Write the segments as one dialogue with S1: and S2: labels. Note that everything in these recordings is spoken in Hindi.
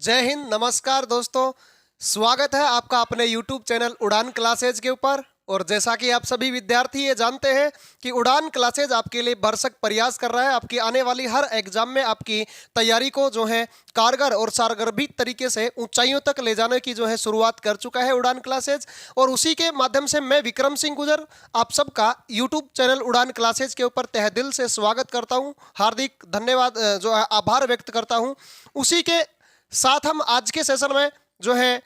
S1: जय हिंद, नमस्कार दोस्तों। स्वागत है आपका अपने YouTube चैनल उड़ान क्लासेज के ऊपर। और जैसा कि आप सभी विद्यार्थी ये जानते हैं कि उड़ान क्लासेज आपके लिए भरसक प्रयास कर रहा है आपकी आने वाली हर एग्जाम में आपकी तैयारी को जो है कारगर और सारगर्भित तरीके से ऊंचाइयों तक ले जाने की जो है शुरुआत कर चुका है उड़ान क्लासेज। और उसी के माध्यम से मैं विक्रम सिंह गुजर आप सबका YouTube चैनल उड़ान क्लासेज के ऊपर तहे दिल से स्वागत करता हूँ, हार्दिक धन्यवाद जो है आभार व्यक्त करता हूँ। उसी के साथ हम आज के सेशन में जो है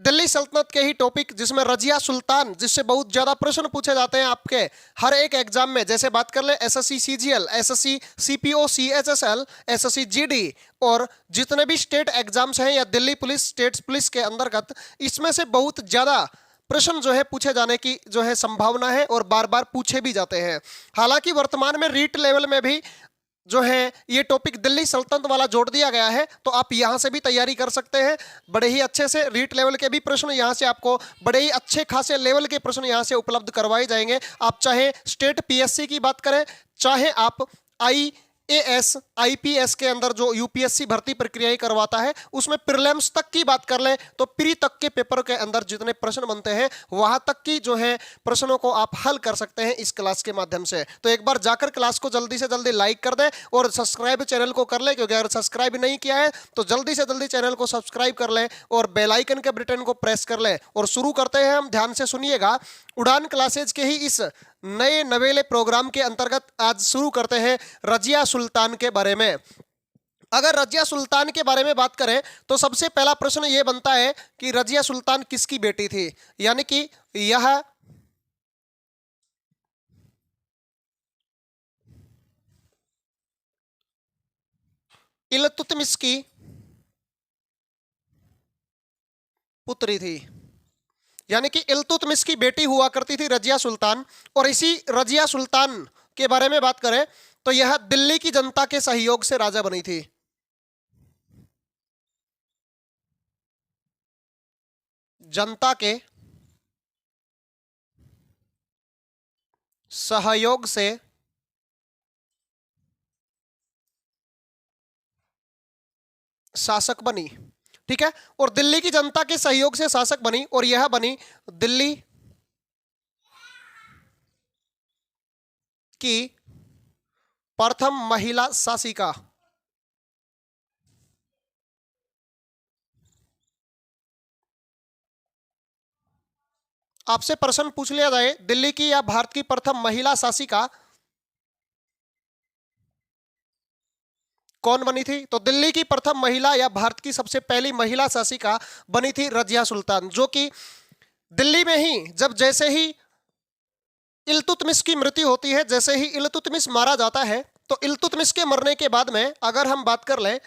S1: दिल्ली सल्तनत के ही टॉपिक जिसमें रजिया सुल्तान, जिससे बहुत ज़्यादा प्रश्न पूछे जाते हैं आपके हर एक एग्जाम में, जैसे बात कर ले SSC CGL, SSC CPO CHSL, SSC GD और जितने भी स्टेट एग्जाम्स हैं या दिल्ली पुलिस स्टेट पुलिस के अंतर्गत, इसमें से बहुत ज़्यादा प्रश्न जो है पूछे जाने की जो है संभावना है और बार बार पूछे भी जाते हैं। हालांकि वर्तमान में रीट लेवल में भी जो है ये टॉपिक दिल्ली सल्तनत वाला जोड़ दिया गया है, तो आप यहाँ से भी तैयारी कर सकते हैं। बड़े ही अच्छे से रीट लेवल के भी प्रश्न यहाँ से आपको बड़े ही अच्छे खासे लेवल के प्रश्न यहाँ से उपलब्ध करवाए जाएंगे। आप चाहे स्टेट पीएससी की बात करें, चाहे आप आईएएस आईपीएस के अंदर जो यूपीएससी भर्ती प्रक्रियाएं करवाता है उसमें प्रीलिम्स तक की बात कर लें, तो प्री तक के पेपर के अंदर जितने प्रश्न बनते हैं वहां तक की जो है प्रश्नों को आप हल कर सकते हैं इस क्लास के माध्यम से। तो एक बार जाकर क्लास को जल्दी से जल्दी लाइक कर दें और सब्सक्राइब चैनल को कर लें, क्योंकि अगर सब्सक्राइब नहीं किया है तो जल्दी से जल्दी चैनल को सब्सक्राइब कर लें और बेल आइकन के बटन को प्रेस कर लें। और शुरू करते हैं हम, ध्यान से सुनिएगा। उड़ान क्लासेज के ही इस नए नवेले प्रोग्राम के अंतर्गत आज शुरू करते हैं रजिया सुल्तान के बारे में। अगर रजिया सुल्तान के बारे में बात करें तो सबसे पहला प्रश्न यह बनता है कि रजिया सुल्तान किसकी बेटी थी, यानी कि यह इल्तुतमिश की पुत्री थी, यानी कि इल्तुतमिश की बेटी हुआ करती थी रजिया सुल्तान। और इसी रजिया सुल्तान के बारे में बात करें तो यह दिल्ली की जनता के सहयोग से राजा बनी थी। जनता के सहयोग से शासक बनी, ठीक है। और दिल्ली की जनता के सहयोग से शासक बनी और यह बनी दिल्ली की प्रथम महिला शासिका। आपसे प्रश्न पूछ लिया जाए दिल्ली की या भारत की प्रथम महिला शासिका कौन बनी थी, तो दिल्ली की प्रथम महिला या भारत की सबसे पहली महिला शासिका बनी थी रजिया सुल्तान, जो कि दिल्ली में ही जब जैसे ही इल्तुतमिश की मृत्यु होती है, जैसे ही इल्तुतमिश मारा जाता है, तो इल्तुतमिश के मरने के बाद में अगर हम बात कर लें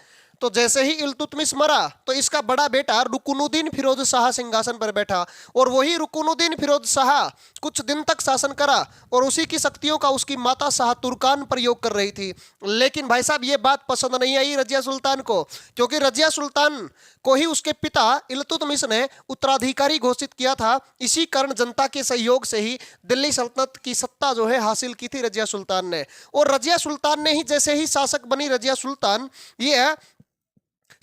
S1: तो जैसे ही इल्तुतमिश मरा तो इसका बड़ा बेटा रुकनुद्दीन फिरोज शाह सिंहासन पर बैठा। और वही रुकनुद्दीन फिरोज शाह कुछ दिन तक शासन करा और उसी की शक्तियों का उसकी माता शाह तुर्कान प्रयोग कर रही थी। लेकिन भाई साहब ये बात पसंद नहीं आई रजिया सुल्तान को, क्योंकि रजिया सुल्तान को ही उसके पिता इल्तुतमिश ने उत्तराधिकारी घोषित किया था। इसी कारण जनता के सहयोग से ही दिल्ली सल्तनत की सत्ता जो है हासिल की थी रजिया सुल्तान ने। और रजिया सुल्तान ने ही जैसे ही शासक बनी रजिया सुल्तान, ये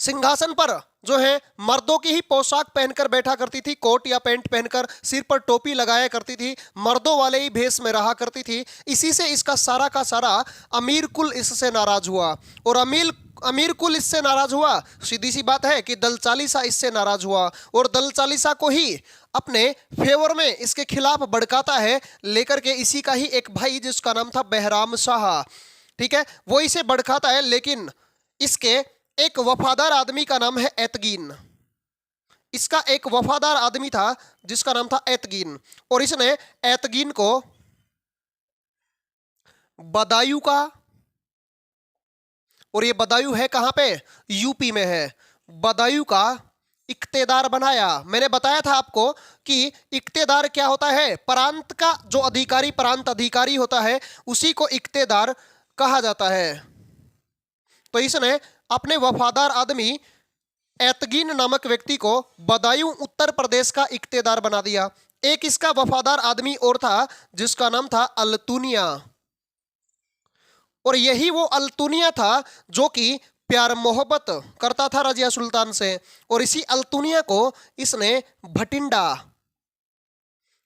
S1: सिंहासन पर जो है मर्दों की ही पोशाक पहनकर बैठा करती थी, कोट या पैंट पहनकर, सिर पर टोपी लगाया करती थी, मर्दों वाले ही भेष में रहा करती थी। इसी से इसका सारा का सारा अमीर कुल इससे नाराज हुआ। और अमीर कुल इससे नाराज हुआ, सीधी सी बात है कि दल चालीसा इससे नाराज हुआ और दल चालीसा को ही अपने फेवर में इसके खिलाफ भड़काता है, लेकर के इसी का ही एक भाई जिसका नाम था बहराम शाह, ठीक है, वो इसे भड़काता है। लेकिन इसके एक वफादार आदमी का नाम है एतगीन। इसका एक वफादार आदमी था जिसका नाम था एतगीन, और इसने एतगीन को बदायूं का, और ये बदायूं है कहां पे, यूपी में है, बदायूं का इख्तेदार बनाया। मैंने बताया था आपको कि इख्तेदार क्या होता है, प्रांत का जो अधिकारी, प्रांत अधिकारी होता है उसी को इख्तेदार कहा जाता है। तो इसने अपने वफादार आदमी एतगीन नामक व्यक्ति को बदायूं उत्तर प्रदेश का इख्तेदार बना दिया। एक इसका वफादार आदमी और था जिसका नाम था अल्तुनिया, और यही वो अल्तुनिया था जो कि प्यार मोहब्बत करता था रजिया सुल्तान से। और इसी अल्तुनिया को इसने भटिंडा,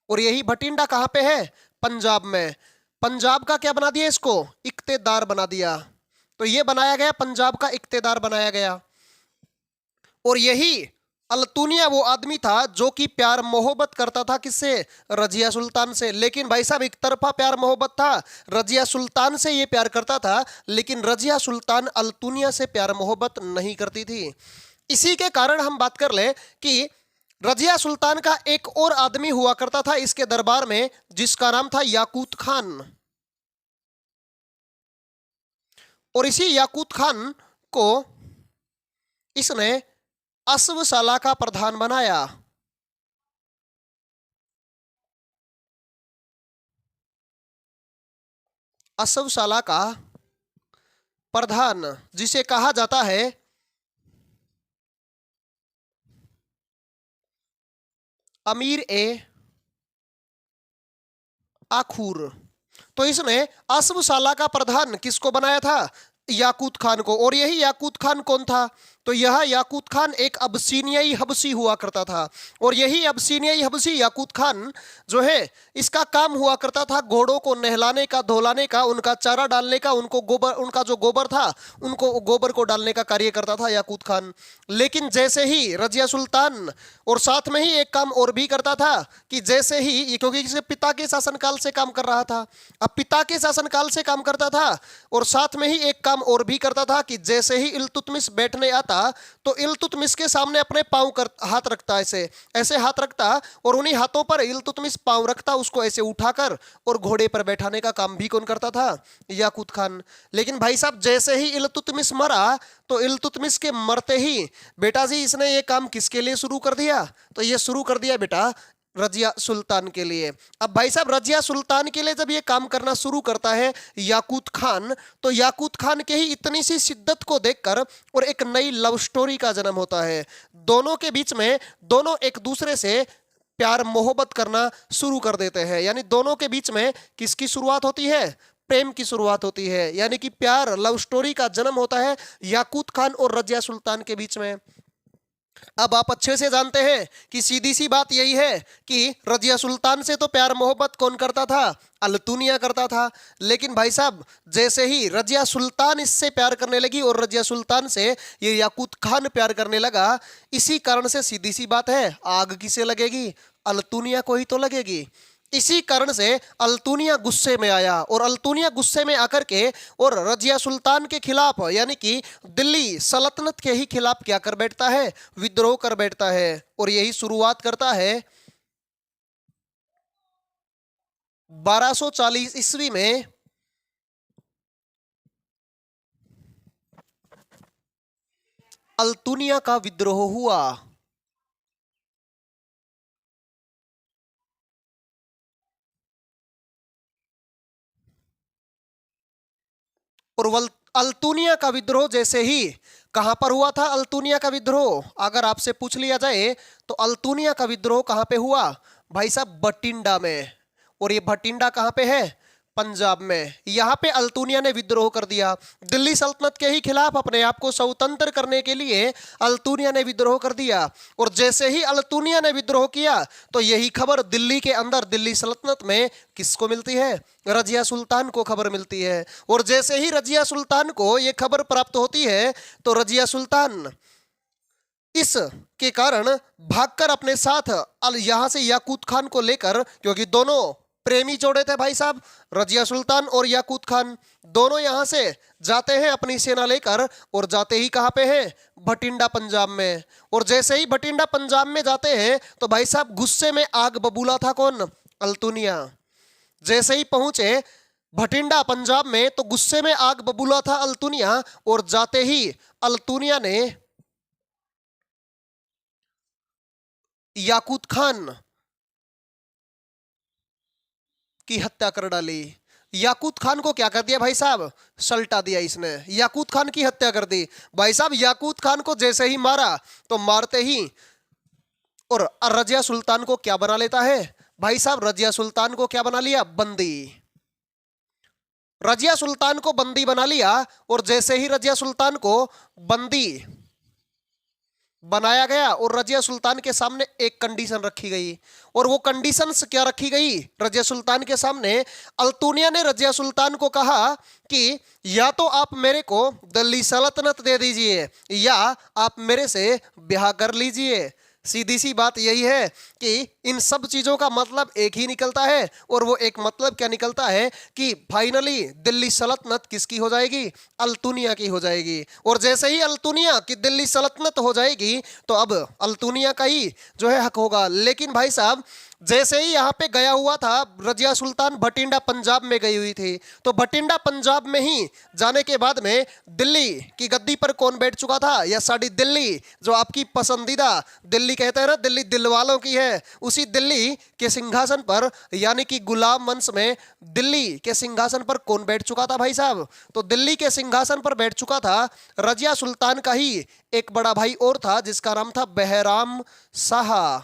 S1: और यही भटिंडा कहाँ पे है? पंजाब में। पंजाब का क्या बना दिया इसको? इख्तेदार बना दिया। तो ये बनाया गया, पंजाब का इख्तेदार बनाया गया। और यही अल्तुनिया वो आदमी था जो कि प्यार मोहब्बत करता था किससे? रजिया सुल्तान से। लेकिन भाई साहब एक तरफा प्यार मोहब्बत था, रजिया सुल्तान से ये प्यार करता था, लेकिन रजिया सुल्तान अल्तुनिया से प्यार मोहब्बत नहीं करती थी। इसी के कारण हम बात कर ले कि रजिया सुल्तान का एक और आदमी हुआ करता था इसके दरबार में, जिसका नाम था याकूत खान। और इसी याकूत खान को इसने अस्वशाला का प्रधान बनाया। अस्वशाला का प्रधान, जिसे कहा जाता है अमीर ए आखूर। तो इसने अस्वशाला का प्रधान किसको बनाया था? याकूत खान को। और यही याकूत खान कौन था? तो यह याकूत खान एक अबसीनियाई हबसी हुआ करता था। और यही अबसीनियाई हबसी याकूत खान जो है, इसका काम हुआ करता था घोड़ों को नहलाने का, धोलाने का, उनका चारा डालने का, उनको गोबर, उनका जो गोबर था उनको गोबर को डालने का कार्य करता था याकूत खान। लेकिन जैसे ही रजिया सुल्तान, और साथ में ही एक काम और भी करता था कि जैसे ही, क्योंकि इसे पिता के शासनकाल से काम कर रहा था, अब पिता के शासनकाल से काम करता था, और साथ में ही एक काम और भी करता था कि जैसे ही इल्तुतमिश बैठने आता तो इल्तुतमिश के सामने अपने पांव कर हाथ रखता, ऐसे ऐसे हाथ रखता, और उन्हीं हाथों पर इल्तुतमिश पांव रखता, उसको ऐसे उठाकर और घोड़े पर बैठाने का काम भी कौन करता था? याकूत खान। लेकिन भाई साहब जैसे ही इल्तुतमिश मरा तो इल्तुतमिश के मरते ही बेटा जी इसने ये काम किसके लिए शुरू कर दिया? तो ये शुरू कर दिया बेटा रजिया सुल्तान के लिए। अब भाई साहब रजिया सुल्तान के लिए जब ये काम करना शुरू करता है याकूत खान, तो याकूत खान के ही इतनी सी शिद्दत को देखकर और एक नई लव स्टोरी का जन्म होता है। दोनों के बीच में, दोनों एक दूसरे से प्यार मोहब्बत करना शुरू कर देते हैं। यानी दोनों के बीच में किसकी शुरुआत होती है? प्रेम की शुरुआत होती है। यानी कि प्यार, लव स्टोरी का जन्म होता है याकूत खान और रजिया सुल्तान के बीच में। अब आप अच्छे से जानते हैं कि सीधी सी बात यही है कि रजिया सुल्तान से तो प्यार मोहब्बत कौन करता था? अल्तुनिया करता था। लेकिन भाई साहब जैसे ही रजिया सुल्तान इससे प्यार करने लगी और रजिया सुल्तान से ये याकूत खान प्यार करने लगा, इसी कारण से सीधी सी बात है, आग किसे लगेगी? अल्तुनिया को ही तो लगेगी। इसी कारण से अल्तुनिया गुस्से में आया, और अल्तुनिया गुस्से में आकर के और रजिया सुल्तान के खिलाफ, यानी कि दिल्ली सल्तनत के ही खिलाफ क्या कर बैठता है? विद्रोह कर बैठता है। और यही शुरुआत करता है 1240 ईस्वी में अल्तुनिया का विद्रोह हुआ। और अल्तुनिया का विद्रोह जैसे ही, कहां पर हुआ था अल्तुनिया का विद्रोह? अगर आपसे पूछ लिया जाए तो अल्तुनिया का विद्रोह कहां पे हुआ? भाई साहब भटिंडा में। और ये भटिंडा कहां पे है? पंजाब में। यहां पे अल्तुनिया ने विद्रोह कर दिया दिल्ली सल्तनत के ही खिलाफ, अपने आप को स्वतंत्र करने के लिए अल्तुनिया ने विद्रोह कर दिया। और जैसे ही अल्तुनिया ने विद्रोह किया तो यही खबर दिल्ली के अंदर, दिल्ली सल्तनत में किसको मिलती है? रजिया सुल्तान को खबर मिलती है। और जैसे ही रजिया सुल्तान को यह खबर प्राप्त होती है तो रजिया सुल्तान इस के कारण भागकर अपने साथ यहां से याकूत खान को लेकर, क्योंकि दोनों प्रेमी जोड़े थे भाई साहब, रजिया सुल्तान और याकूत खान, दोनों यहां से जाते हैं अपनी सेना लेकर, और जाते ही कहां पे हैं? भटिंडा पंजाब में। और जैसे ही भटिंडा पंजाब में जाते हैं तो भाई साहब गुस्से में आग बबूला था कौन? अल्तुनिया। जैसे ही पहुंचे भटिंडा पंजाब में तो गुस्से में आग बबूला था अल्तुनिया, और जाते ही अल्तुनिया ने याकूत खान की हत्या कर डाली। याकूत खान को क्या कर दिया भाई साहब? सल्टा दिया इसने, याकूत खान की हत्या कर दी। भाई साहब याकूत खान को जैसे ही मारा तो मारते ही और रजिया सुल्तान को क्या बना लेता है? भाई साहब रजिया सुल्तान को क्या बना लिया? बंदी। रजिया सुल्तान को बंदी बना लिया और जैसे ही रजिया सुल्तान को बंदी बनाया गया और रजिया सुल्तान के सामने एक कंडीशन रखी गई। और वो कंडीशंस क्या रखी गई रजिया सुल्तान के सामने? अल्तुनिया ने रजिया सुल्तान को कहा कि या तो आप मेरे को दिल्ली सल्तनत दे दीजिए या आप मेरे से ब्याह कर लीजिए। सीधी सी बात यही है कि इन सब चीजों का मतलब एक ही निकलता है, और वो एक मतलब क्या निकलता है कि फाइनली दिल्ली सल्तनत किसकी हो जाएगी? अल्तुनिया की हो जाएगी। और जैसे ही अल्तुनिया की दिल्ली सल्तनत हो जाएगी तो अब अल्तुनिया का ही जो है हक होगा। लेकिन भाई साहब जैसे ही यहाँ पे गया हुआ था, रजिया सुल्तान भटिंडा पंजाब में गई हुई थी, तो भटिंडा पंजाब में ही जाने के बाद में दिल्ली की गद्दी पर कौन बैठ चुका था? या साड़ी दिल्ली, जो आपकी पसंदीदा दिल्ली कहते हैं ना, दिल्ली दिल वालों की है, उसी दिल्ली के सिंहासन पर यानी कि गुलाम वंश में दिल्ली के सिंहासन पर कौन बैठ चुका था भाई साहब? तो दिल्ली के सिंहासन पर बैठ चुका था रजिया सुल्तान का ही एक बड़ा भाई और था जिसका नाम था बहराम शाह।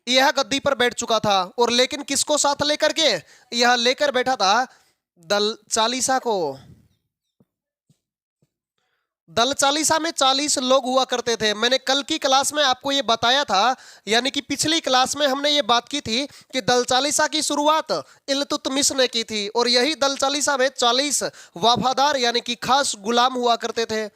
S1: यह गद्दी पर बैठ चुका था, और लेकिन किसको साथ लेकर के? यह लेकर बैठा था दल चालीसा को। दल चालीसा में 40 लोग हुआ करते थे। मैंने कल की क्लास में आपको ये बताया था, यानी कि पिछली क्लास में हमने ये बात की थी कि दल चालीसा की शुरुआत इल्तुतमिश ने की थी, और यही दल चालीसा में 40 वफादार यानी कि खास गुलाम हुआ करते थे।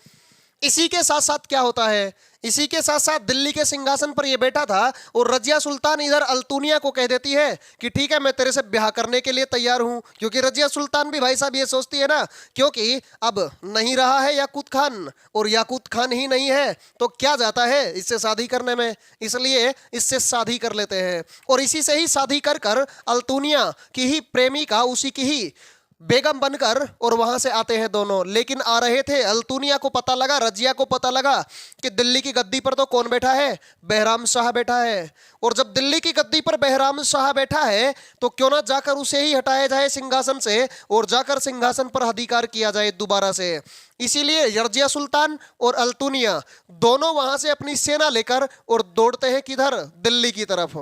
S1: इसी के साथ साथ क्या होता है, इसी के साथ साथ दिल्ली के सिंहासन पर ये बैठा था, और रजिया सुल्तान इधर अल्तुनिया को कह देती है कि ठीक है मैं तेरे से ब्याह करने के लिए तैयार हूं, क्योंकि रजिया सुल्तान भी भाई साहब ये सोचती है ना, क्योंकि अब नहीं रहा है याकूत खान, और याकूत खान ही नहीं है तो क्या जाता है इससे शादी करने में, इसलिए इससे शादी कर लेते हैं। और इसी से ही शादी कर कर अल्तुनिया की ही प्रेमिका, उसी की ही बेगम बनकर और वहां से आते हैं दोनों। लेकिन आ रहे थे, अल्तुनिया को पता लगा, रजिया को पता लगा कि दिल्ली की गद्दी पर तो कौन बैठा है? बहराम शाह बैठा है। और जब दिल्ली की गद्दी पर बहराम शाह बैठा है तो क्यों ना जाकर उसे ही हटाया जाए सिंहासन से, और जाकर सिंहासन पर अधिकार किया जाए दोबारा से। इसीलिए रजिया सुल्तान और अल्तुनिया दोनों वहां से अपनी सेना लेकर और दौड़ते हैं किधर? दिल्ली की तरफ।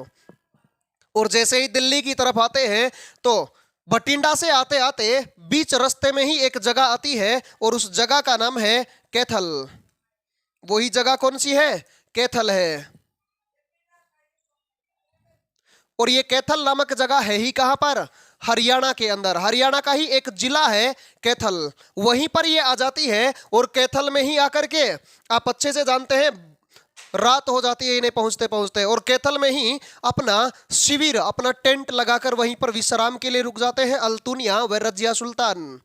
S1: और जैसे ही दिल्ली की तरफ आते हैं तो भटिंडा से आते आते बीच रास्ते में ही एक जगह आती है, और उस जगह का नाम है कैथल। वही जगह कौन सी है? कैथल है। और ये कैथल नामक जगह है ही कहां पर? हरियाणा के अंदर। हरियाणा का ही एक जिला है कैथल, वहीं पर ये आ जाती है। और कैथल में ही आकर के आप अच्छे से जानते हैं रात हो जाती है इन्हें पहुंचते पहुंचते, और कैथल में ही अपना शिविर, अपना टेंट लगाकर वहीं पर विश्राम के लिए रुक जाते हैं अल्तुनिया व रजिया सुल्तान।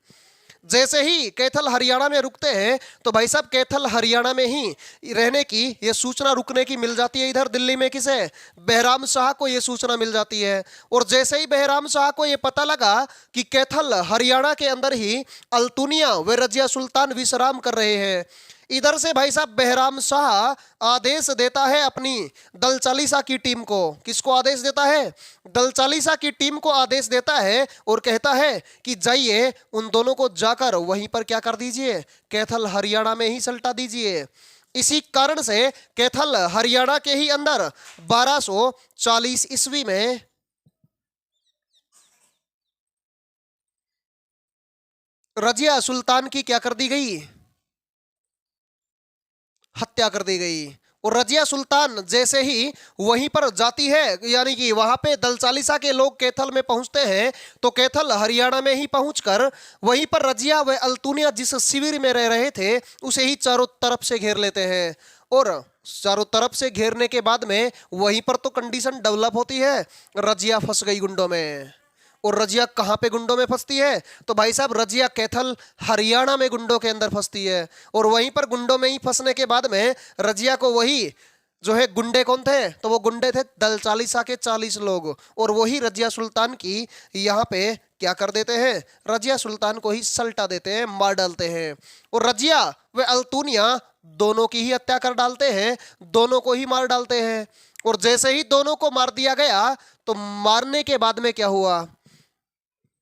S1: जैसे ही कैथल हरियाणा में रुकते हैं तो भाई साहब कैथल हरियाणा में ही रहने की ये सूचना रुकने की मिल जाती है इधर दिल्ली में। किसे? बहराम शाह को ये सूचना मिल जाती है। और जैसे ही बहराम शाह को ये पता लगा कि कैथल हरियाणा के अंदर ही अल्तुनिया व रजिया सुल्तान विश्राम कर रहे हैं, इधर से भाई साहब बहराम शाह आदेश देता है अपनी दल चालीसा की टीम को। किसको आदेश देता है? दल चालीसा की टीम को आदेश देता है, और कहता है कि जाइए उन दोनों को जाकर वहीं पर क्या कर दीजिए? कैथल हरियाणा में ही सल्टा दीजिए। इसी कारण से कैथल हरियाणा के ही अंदर 1240 ईस्वी में रजिया सुल्तान की क्या कर दी गई? हत्या कर दी गई। और रजिया सुल्तान जैसे ही वहीं पर जाती है, यानी कि वहां पे दल चालीसा के लोग कैथल में पहुंचते हैं, तो कैथल हरियाणा में ही पहुंचकर वहीं पर रजिया व अल्तुनिया जिस शिविर में रह रहे थे उसे ही चारों तरफ से घेर लेते हैं। और चारों तरफ से घेरने के बाद में वहीं पर तो कंडीशन डेवलप होती है, रजिया फंस गई गुंडों में। और रजिया कहाँ पे गुंडों में फंसती है? तो भाई साहब रजिया कैथल हरियाणा में गुंडों के अंदर फंसती है। और वहीं पर गुंडों में ही फंसने के बाद में रजिया को वही जो है गुंडे कौन थे? तो वो गुंडे थे दल चालीसा के 40 लोग, और वही रजिया सुल्तान की यहाँ पे क्या कर देते हैं? रजिया सुल्तान को ही सल्टा देते हैं, मार डालते हैं। और रजिया व अल्तुनिया दोनों की ही हत्या कर डालते हैं, दोनों को ही मार डालते हैं। और जैसे ही दोनों को मार दिया गया तो मारने के बाद में क्या हुआ?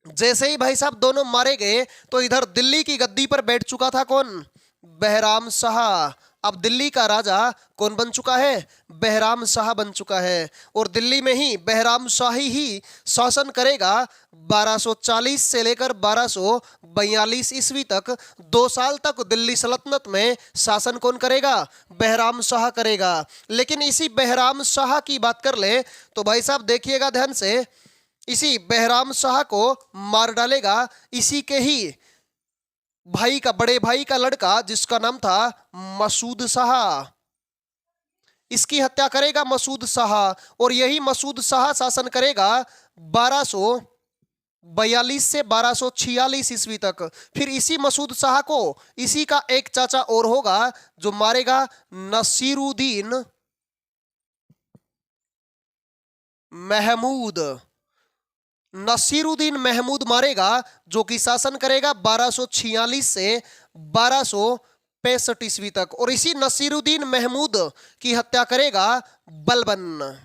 S1: जैसे ही भाई साहब दोनों मारे गए तो इधर दिल्ली की गद्दी पर बैठ चुका था कौन? बहराम शाह। अब दिल्ली का राजा कौन बन चुका है? बहराम शाह बन चुका है। और दिल्ली में ही बहराम शाही ही शासन करेगा 1240 से लेकर 1242 ईस्वी तक। 2 साल तक दिल्ली सल्तनत में शासन कौन करेगा? बहराम शाह करेगा। लेकिन इसी बहराम शाह की बात कर ले तो भाई साहब देखिएगा ध्यान से, इसी बहराम शाह को मार डालेगा इसी के ही भाई का, बड़े भाई का लड़का जिसका नाम था मसूद शाह। इसकी हत्या करेगा मसूद शाह। और यही मसूद शाह शासन करेगा 1242 से 1246 ईस्वी तक। फिर इसी मसूद शाह को इसी का एक चाचा और होगा जो मारेगा नसीरुद्दीन महमूद। नसीरुद्दीन महमूद मारेगा, जो कि शासन करेगा 1246 से 1265 ईस्वी तक। और इसी नसीरुद्दीन महमूद की हत्या करेगा बलबन।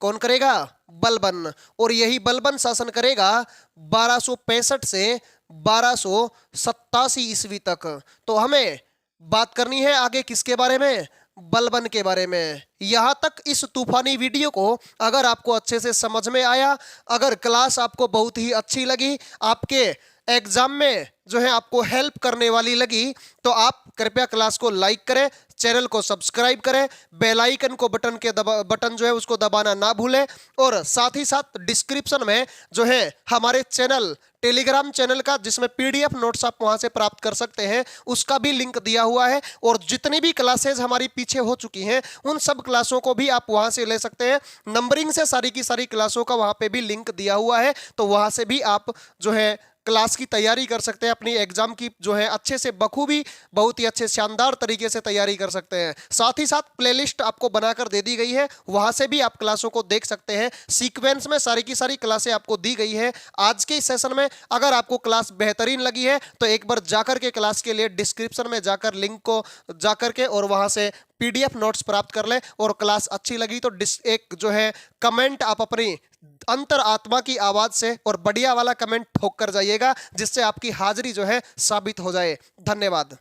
S1: कौन करेगा? बलबन। और यही बलबन शासन करेगा 1265 से 1287 ईस्वी तक। तो हमें बात करनी है आगे किसके बारे में? बलबन के बारे में। यहां तक इस तूफानी वीडियो को अगर आपको अच्छे से समझ में आया, अगर क्लास आपको बहुत ही अच्छी लगी, आपके एग्जाम में जो है आपको हेल्प करने वाली लगी, तो आप कृपया क्लास को लाइक करें, चैनल को सब्सक्राइब करें, बेल आइकन को बटन जो है उसको दबाना ना भूलें। और साथ ही साथ डिस्क्रिप्शन में जो है हमारे चैनल, टेलीग्राम चैनल का, जिसमें पीडीएफ नोट्स आप वहां से प्राप्त कर सकते हैं, उसका भी लिंक दिया हुआ है। और जितनी भी क्लासेज हमारी पीछे हो चुकी हैं उन सब क्लासों को भी आप वहां से ले सकते हैं। नंबरिंग से सारी की सारी क्लासों का वहां पे भी लिंक दिया हुआ है, तो वहां से भी आप जो है क्लास की तैयारी कर सकते हैं, अपनी एग्जाम की जो है अच्छे से बखूबी, बहुत ही अच्छे शानदार तरीके से तैयारी कर सकते हैं। साथ ही साथ प्लेलिस्ट आपको बनाकर दे दी गई है, वहां से भी आप क्लासों को देख सकते हैं। सीक्वेंस में सारी की सारी क्लासें आपको दी गई है। आज के इस सेशन में अगर आपको क्लास बेहतरीन लगी है तो एक बार जाकर के क्लास के लिए डिस्क्रिप्शन में जाकर लिंक को जाकर के और वहां से पीडीएफ नोट्स प्राप्त कर लें। और क्लास अच्छी लगी तो एक जो है कमेंट आप अपनी अंतर आत्मा की आवाज से और बढ़िया वाला कमेंट ठोक कर जाइएगा, जिससे आपकी हाजिरी जो है साबित हो जाए। धन्यवाद।